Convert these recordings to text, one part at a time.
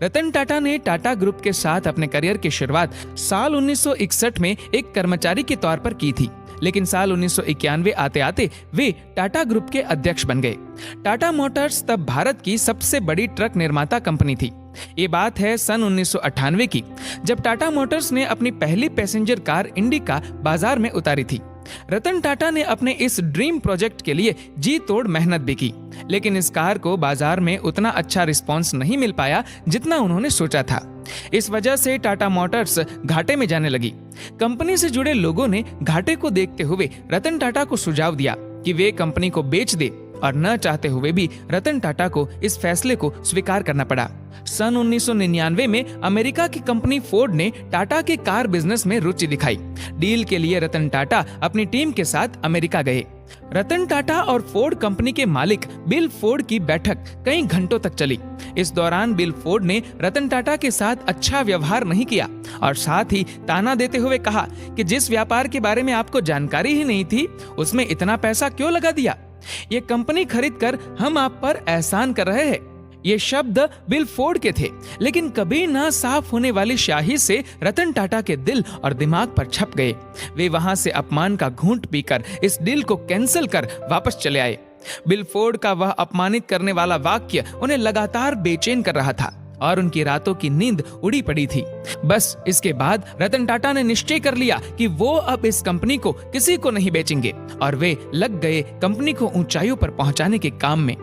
रतन टाटा ने टाटा ग्रुप के साथ अपने करियर की शुरुआत साल 1961 में एक कर्मचारी के तौर पर की थी, लेकिन साल 1991 आते आते वे टाटा ग्रुप के अध्यक्ष बन गए। टाटा मोटर्स तब भारत की सबसे बड़ी ट्रक निर्माता कंपनी थी। ये बात है सन 1998 की, जब टाटा मोटर्स ने अपनी पहली पैसेंजर कार इंडिका बाजार में उतारी थी। रतन टाटा ने अपने इस ड्रीम प्रोजेक्ट के लिए जी तोड़ मेहनत भी की, लेकिन इस कार को बाजार में उतना अच्छा रिस्पॉन्स नहीं मिल पाया जितना उन्होंने सोचा था। इस वजह से टाटा मोटर्स घाटे में जाने लगी। कंपनी से जुड़े लोगों ने घाटे को देखते हुए रतन टाटा को सुझाव दिया कि वे कंपनी को बेच दे, और न चाहते हुए भी रतन टाटा को इस फैसले को स्वीकार करना पड़ा। सन 1999 में अमेरिका की कंपनी फोर्ड ने टाटा के कार बिजनेस में रुचि दिखाई। डील के लिए रतन टाटा अपनी टीम के साथ अमेरिका गए। रतन टाटा और फोर्ड कंपनी के मालिक बिल फोर्ड की बैठक कई घंटों तक चली। इस दौरान बिल फोर्ड ने रतन टाटा के साथ अच्छा व्यवहार नहीं किया और साथ ही ताना देते हुए कहा कि जिस व्यापार के बारे में आपको जानकारी ही नहीं थी, उसमें इतना पैसा क्यों लगा दिया? ये कंपनी खरीद कर हम आप पर एहसान कर रहे हैं। ये शब्द बिल फोर्ड के थे, लेकिन कभी ना साफ होने वाली स्याही से रतन टाटा के दिल और दिमाग पर छप गए। वे वहां से अपमान का घूंट पीकर इस डील को कैंसिल कर वापस चले आए। बिल फोर्ड का वह अपमानित करने वाला वाक्य उन्हें लगातार बेचैन कर रहा था और उनकी रातों की नींद उड़ी पड़ी थी। बस इसके बाद रतन टाटा ने निश्चय कर लिया कि वो अब इस कंपनी को किसी को नहीं बेचेंगे और वे लग गए कंपनी को ऊंचाइयों पर पहुंचाने के काम में।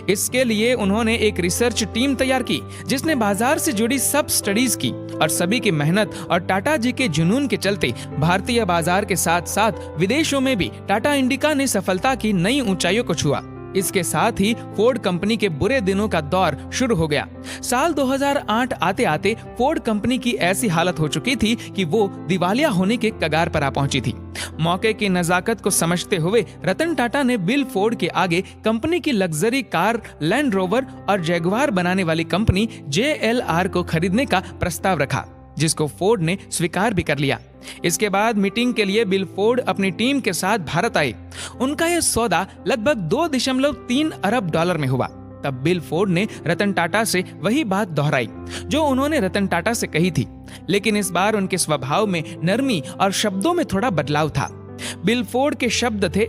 इसके लिए उन्होंने एक रिसर्च टीम तैयार की, जिसने बाजार से जुड़ी सब स्टडीज की और सभी की मेहनत और टाटा जी के जुनून के चलते भारतीय बाजार के साथ साथ विदेशों में भी टाटा इंडिका ने सफलता की नई ऊंचाइयों को छुआ। इसके साथ ही फोर्ड कंपनी के बुरे दिनों का दौर शुरू हो गया। साल 2008 आते आते फोर्ड कंपनी की ऐसी हालत हो चुकी थी कि वो दिवालिया होने के कगार पर आ पहुंची थी। मौके की नजाकत को समझते हुए रतन टाटा ने बिल फोर्ड के आगे कंपनी की लग्जरी कार लैंड रोवर और जैगुआर बनाने वाली कंपनी JLR को खरीदने का प्रस्ताव रखा, जिसको फोर्ड ने स्वीकार भी कर लिया। इसके बाद मीटिंग के लिए बिल फोर्ड अपनी टीम के साथ भारत आए। उनका यह सौदा लगभग 2.3 अरब डॉलर में हुआ। तब बिल फोर्ड ने रतन टाटा से वही बात दोहराई जो उन्होंने रतन टाटा से कही थी, लेकिन इस बार उनके स्वभाव में नरमी और शब्दों में थोड़ा बदलाव था। बिल फोर्ड के शब्द थे,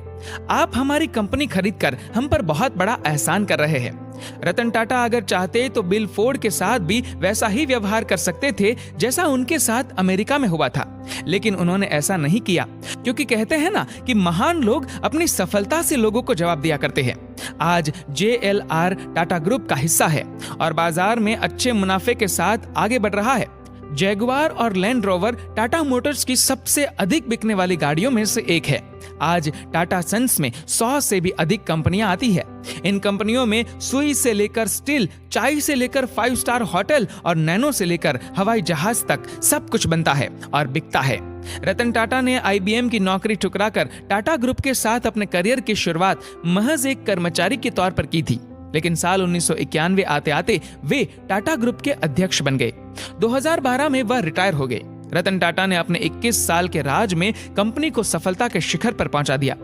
आप हमारी कंपनी खरीदकर हम पर बहुत बड़ा एहसान कर रहे हैं। रतन टाटा अगर चाहते तो बिल फोर्ड के साथ भी वैसा ही व्यवहार कर सकते थे जैसा उनके साथ अमेरिका में हुआ था, लेकिन उन्होंने ऐसा नहीं किया, क्योंकि कहते हैं ना कि महान लोग अपनी सफलता से लोगों को जवाब दिया करते हैं। आज JLR टाटा ग्रुप का हिस्सा है और बाजार में अच्छे मुनाफे के साथ आगे बढ़ रहा है। जैगुआर और लैंड रोवर टाटा मोटर्स की सबसे अधिक बिकने वाली गाड़ियों में से एक है। आज टाटा सन्स में 100 से भी अधिक कंपनियां आती है। इन कंपनियों में सुई से लेकर स्टील, चाय से लेकर 5 स्टार होटल और नैनो से लेकर हवाई जहाज तक सब कुछ बनता है और बिकता है। रतन टाटा ने IBM की नौकरी ठुकराकर टाटा ग्रुप के साथ अपने करियर की शुरुआत महज एक कर्मचारी के तौर पर की थी, लेकिन साल 1991 आते आते वे टाटा ग्रुप के अध्यक्ष बन गए। 2012 में वह रिटायर हो गए। रतन टाटा ने अपने 21 साल के राज में कंपनी को सफलता के शिखर पर पहुंचा दिया।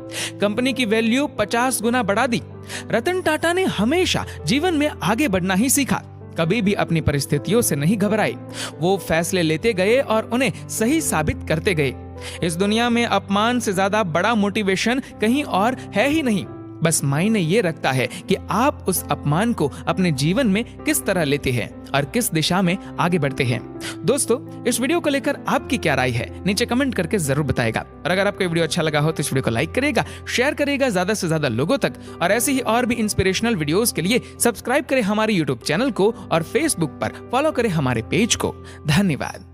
कंपनी की वैल्यू 50 गुना बढ़ा दी। रतन टाटा ने हमेशा जीवन में आगे बढ़ना ही सीखा, कभी भी अपनी परिस्थितियों से नहीं घबराए। वो फैसले लेते गए और उन्हें सही साबित करते गए। इस दुनिया में अपमान से ज्यादा बड़ा मोटिवेशन कहीं और है ही नहीं। बस मायने ये रखता है कि आप उस अपमान को अपने जीवन में किस तरह लेते हैं और किस दिशा में आगे बढ़ते हैं। दोस्तों, इस वीडियो को लेकर आपकी क्या राय है, नीचे कमेंट करके जरूर बताएगा। और अगर आपको वीडियो अच्छा लगा हो तो इस वीडियो को लाइक करेगा, शेयर करेगा ज्यादा से ज्यादा लोगों तक, और ऐसे ही और भी इंस्पिरेशनल वीडियोस के लिए सब्सक्राइब करें हमारे यूट्यूब चैनल को और फेसबुक पर फॉलो करें हमारे पेज को। धन्यवाद।